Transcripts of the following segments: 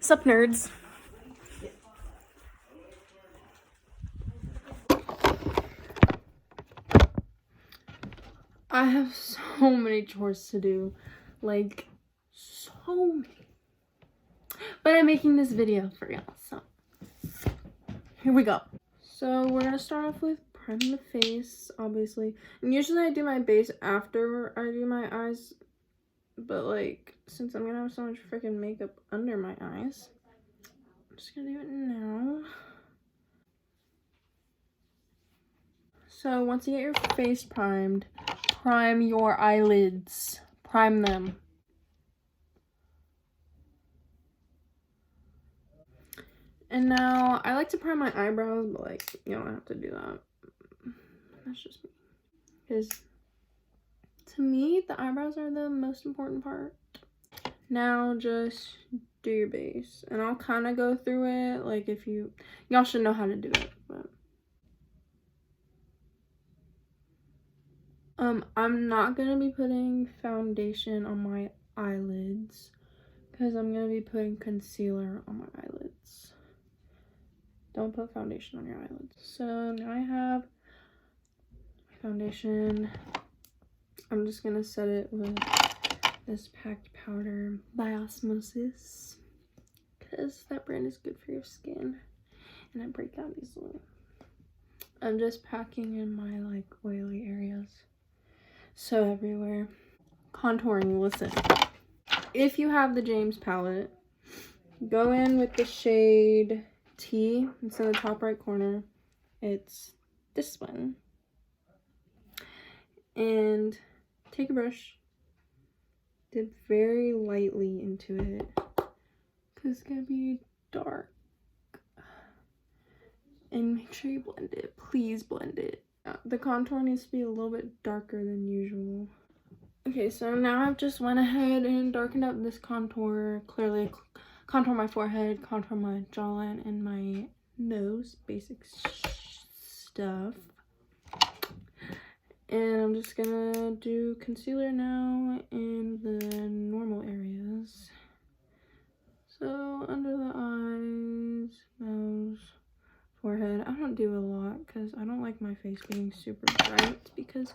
Sup, nerds? I have so many chores to do, like so many, but I'm making this video for y'all, so here we go. So we're gonna start off with priming the face, obviously, and usually I do my base after I do my eyes, but like since I'm gonna have so much freaking makeup under my eyes, I'm just gonna do it now. So once you get your face primed, prime your eyelids. Prime them. And now, I like to prime my eyebrows, but like, you don't have to do that. That's just me. Because to me, the eyebrows are the most important part. Now, just do your base. And I'll kind of go through it, like if y'all should know how to do it, but. I'm not gonna be putting foundation on my eyelids because I'm gonna be putting concealer on my eyelids. Don't put foundation on your eyelids. So now I have my foundation. I'm just gonna set it with this packed powder by Osmosis because that brand is good for your skin and I break out easily. I'm just packing in my like oily areas. So everywhere. Contouring, listen. If you have the James palette, go in with the shade T. It's in the top right corner. It's this one. And take a brush. Dip very lightly into it. Because it's going to be dark. And make sure you blend it. Please blend it. The contour needs to be a little bit darker than usual. Okay, so now I've just went ahead and darkened up this contour. Clearly contour my forehead, contour my jawline, and my nose. Basic stuff. And I'm just gonna do concealer now in the normal areas. So under the eyes, nose, forehead. I don't do a lot because I don't like my face being super bright because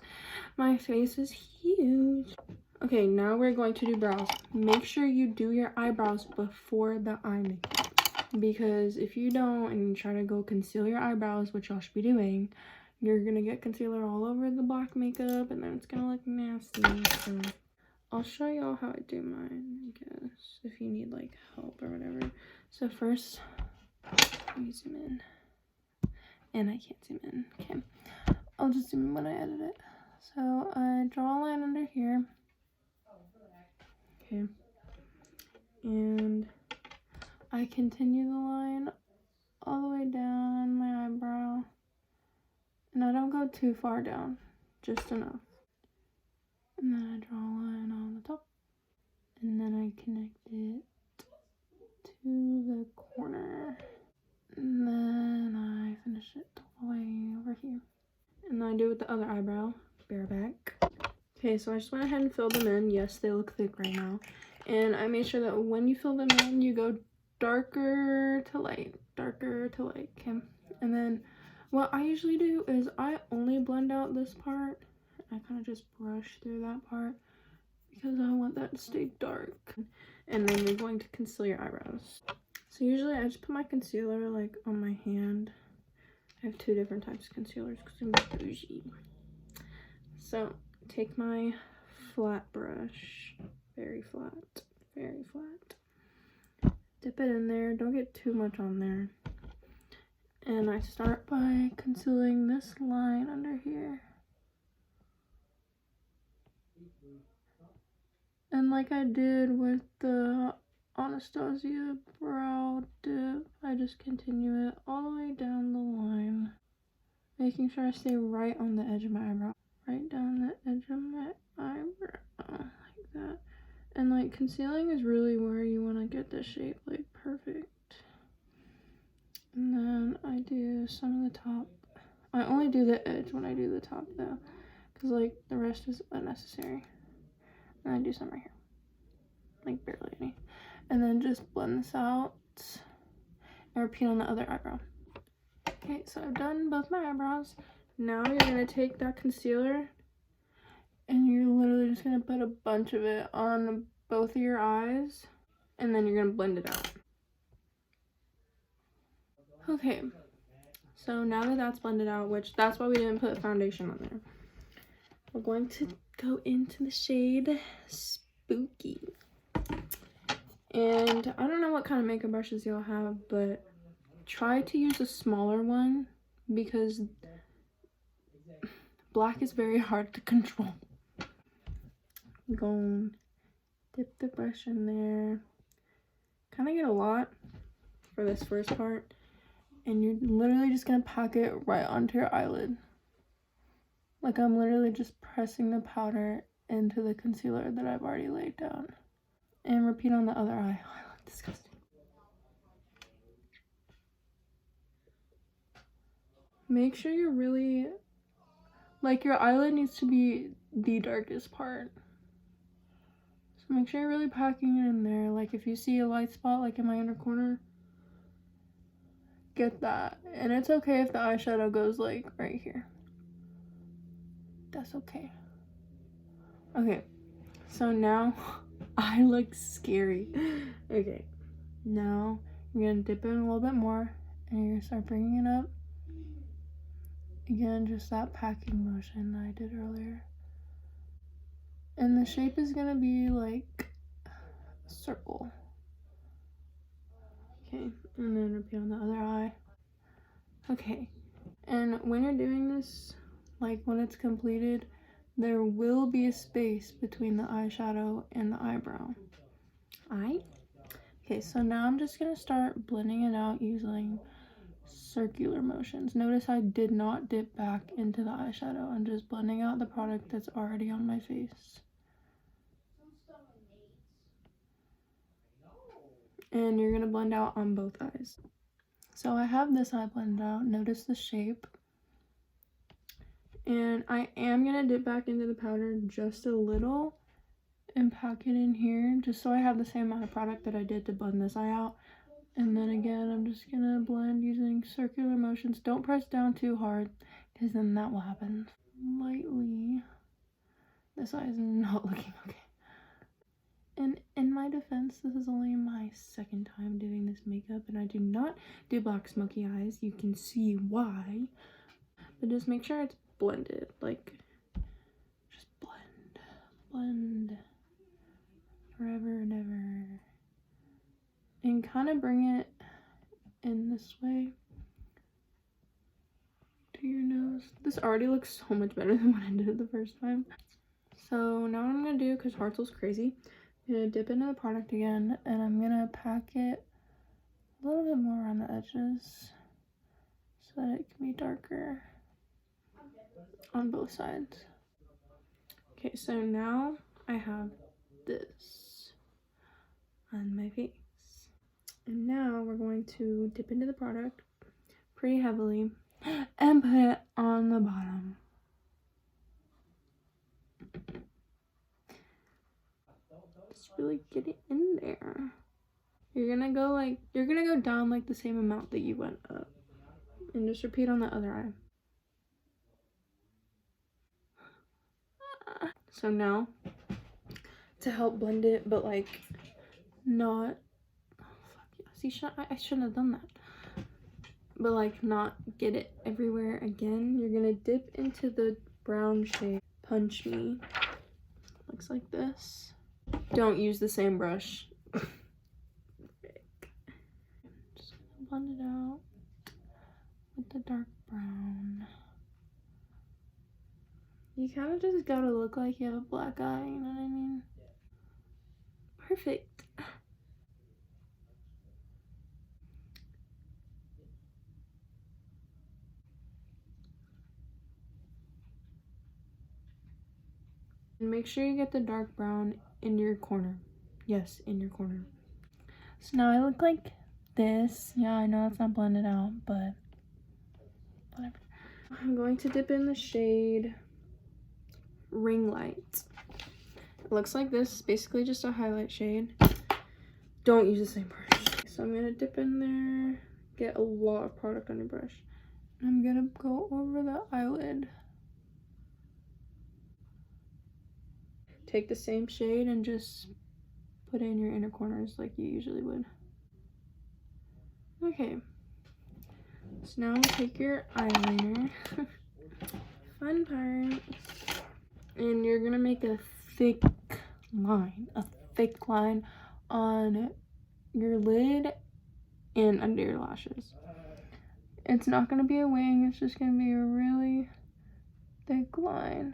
my face is huge. Okay, now we're going to do brows. Make sure you do your eyebrows before the eye makeup, because if you don't and you try to go conceal your eyebrows, which y'all should be doing, you're gonna get concealer all over the black makeup and then it's gonna look nasty. So I'll show y'all how I do mine, I guess, if you need like help or whatever. So first, let me zoom in. And I can't zoom in. Okay, I'll just zoom in when I edit it. So I draw a line under here. Okay. And I continue the line all the way down my eyebrow. And I don't go too far down, just enough. And then I draw a line on the top. And then I connect it to the corner. And then I finish it all the way over here. And then I do it with the other eyebrow, bareback. Okay, so I just went ahead and filled them in. Yes, they look thick right now. And I made sure that when you fill them in, you go darker to light, okay? And then what I usually do is I only blend out this part. I kind of just brush through that part because I want that to stay dark. And then you're going to conceal your eyebrows. So usually I just put my concealer like on my hand. I have two different types of concealers because I'm bougie. So take my flat brush, very flat, dip it in there, don't get too much on there, and I start by concealing this line under here. And like I did with the Anastasia brow dip, I just continue it all the way down the line, making sure I stay right on the edge of my eyebrow. Right down the edge of my eyebrow, like that. And like concealing is really where you want to get the shape like perfect. And then I do some of the top. I only do the edge when I do the top though, because like the rest is unnecessary. And I do some right here, like barely any. And then just blend this out and repeat on the other eyebrow. Okay, so I've done both my eyebrows. Now you're gonna take that concealer and you're literally just gonna put a bunch of it on both of your eyes, and then you're gonna blend it out. Okay, so now that that's blended out, which that's why we didn't put foundation on there, we're going to go into the shade Spooky. And I don't know what kind of makeup brushes y'all have, but try to use a smaller one because black is very hard to control. Go and dip the brush in there. Kind of get a lot for this first part. And you're literally just going to pack it right onto your eyelid. Like I'm literally just pressing the powder into the concealer that I've already laid down. And repeat on the other eye. Oh, I look disgusting. Make sure you're really, like your eyelid needs to be the darkest part. So make sure you're really packing it in there. Like if you see a light spot like in my inner corner, get that. And it's okay if the eyeshadow goes like right here. That's okay. Okay, so now I look scary. Okay, now you're gonna dip in a little bit more and you're gonna start bringing it up. Again, just that packing motion that I did earlier. And the shape is gonna be like a circle. Okay, and then repeat on the other eye. Okay, and when you're doing this, like when it's completed, there will be a space between the eyeshadow and the eyebrow. Alright? Okay, so now I'm just gonna start blending it out using circular motions. Notice I did not dip back into the eyeshadow. I'm just blending out the product that's already on my face. And you're gonna blend out on both eyes. So I have this eye blended out. Notice the shape. And I am gonna dip back into the powder just a little and pack it in here just so I have the same amount of product that I did to blend this eye out. And then again, I'm just gonna blend using circular motions. Don't press down too hard because then that will happen. Lightly. This eye is not looking okay. And in my defense, this is only my second time doing this makeup and I do not do black smoky eyes. You can see why. But just make sure it's blended. Like, just blend forever and ever. And kind of bring it in this way to your nose. This already looks so much better than what I did it the first time. So now what I'm gonna do, because Hartzell's crazy, I'm gonna dip into the product again and I'm gonna pack it a little bit more around the edges so that it can be darker on both sides. Okay, so now I have this on my face. And now we're going to dip into the product pretty heavily and put it on the bottom. Just really get it in there. You're gonna go down like the same amount that you went up. And just repeat on the other eye. So now, to help blend it, but like not, oh fuck yeah. See, I shouldn't have done that. But like not get it everywhere again, you're gonna dip into the brown shade. Punch Me. Looks like this. Don't use the same brush. Just gonna blend it out with the dark brown. You kind of just gotta look like you have a black eye, you know what I mean? Perfect. And make sure you get the dark brown in your corner. Yes, in your corner. So now I look like this. Yeah, I know it's not blended out, but whatever. I'm going to dip in the shade Ring Light. It looks like this. It's basically just a highlight shade. Don't use the same brush. So So I'm gonna dip in there, get a lot of product on your brush. I'm gonna go over the eyelid. Take the same shade and just put it in your inner corners like you usually would. Okay. So now take your eyeliner. Fun part. And you're gonna make a thick line on your lid and under your lashes. It's not gonna be a wing, it's just gonna be a really thick line.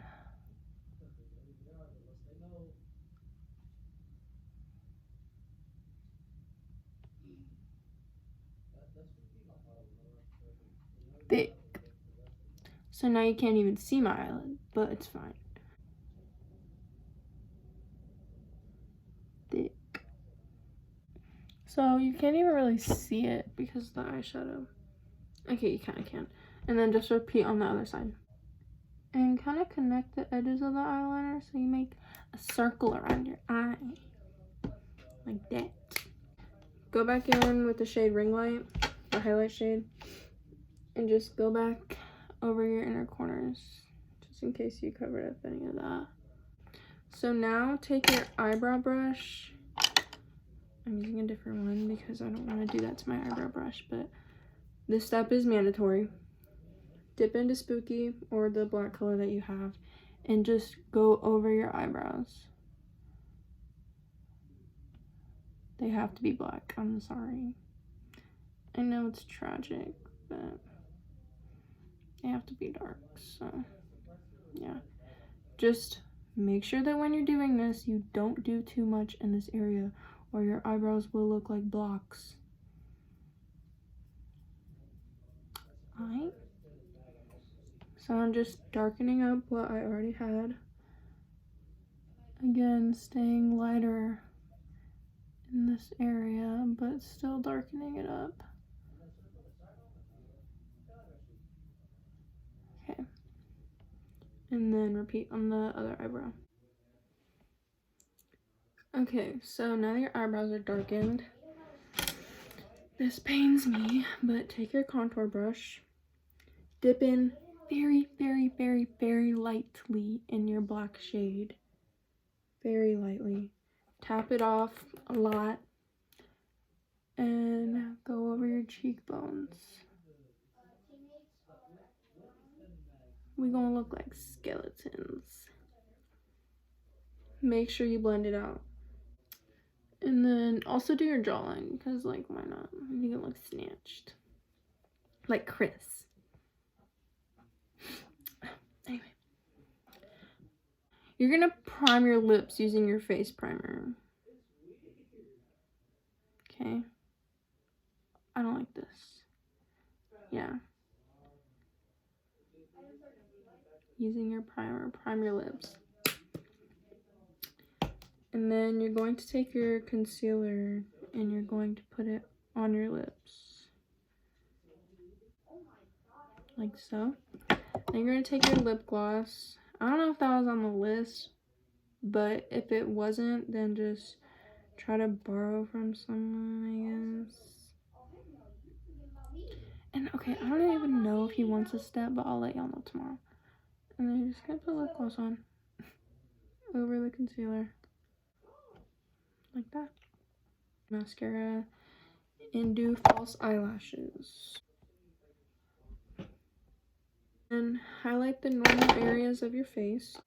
Thick. So now you can't even see my eyelid, but it's fine. Thick. So you can't even really see it because of the eyeshadow. Okay, you kind of can. And then just repeat on the other side. And kind of connect the edges of the eyeliner so you make a circle around your eye. Like that. Go back in with the shade Ring Light, the highlight shade. And just go back over your inner corners. Just in case you covered up any of that. So now take your eyebrow brush. I'm using a different one because I don't want to do that to my eyebrow brush, but this step is mandatory. Dip into Spooky or the black color that you have and just go over your eyebrows. They have to be black, I'm sorry. I know it's tragic, but they have to be dark, so yeah. Just make sure that when you're doing this, you don't do too much in this area or your eyebrows will look like blocks. Alright. So I'm just darkening up what I already had. Again, staying lighter in this area, but still darkening it up. Okay. And then repeat on the other eyebrow. Okay, so now that your eyebrows are darkened, this pains me, but take your contour brush, dip in very, very, very, very lightly in your black shade. Very lightly. Tap it off a lot and go over your cheekbones. We're gonna look like skeletons. Make sure you blend it out. And then also do your jawline because, like, why not? You can look snatched. Like Chris. Anyway. You're gonna prime your lips using your face primer. Okay. I don't like this. Yeah. Using your primer, prime your lips. And then you're going to take your concealer and you're going to put it on your lips. Like so. Then you're going to take your lip gloss. I don't know if that was on the list, but if it wasn't, then just try to borrow from someone, I guess. And okay, I don't even know if he wants a step, but I'll let y'all know tomorrow. And then you're just going to put lip gloss on over the concealer. Like that. Mascara and do false eyelashes. And highlight the normal areas of your face.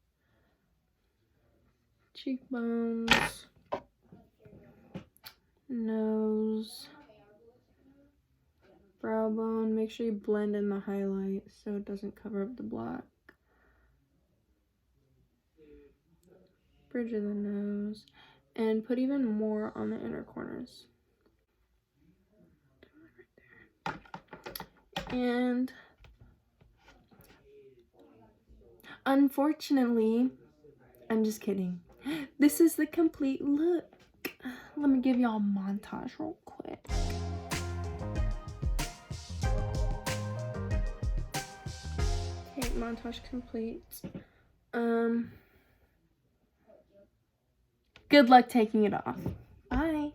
Cheekbones, nose, brow bone. Make sure you blend in the highlight so it doesn't cover up the black. Bridge of the nose. And put even more on the inner corners. And unfortunately, I'm just kidding. This is the complete look. Let me give y'all a montage real quick. Okay, montage complete. Good luck taking it off. Bye.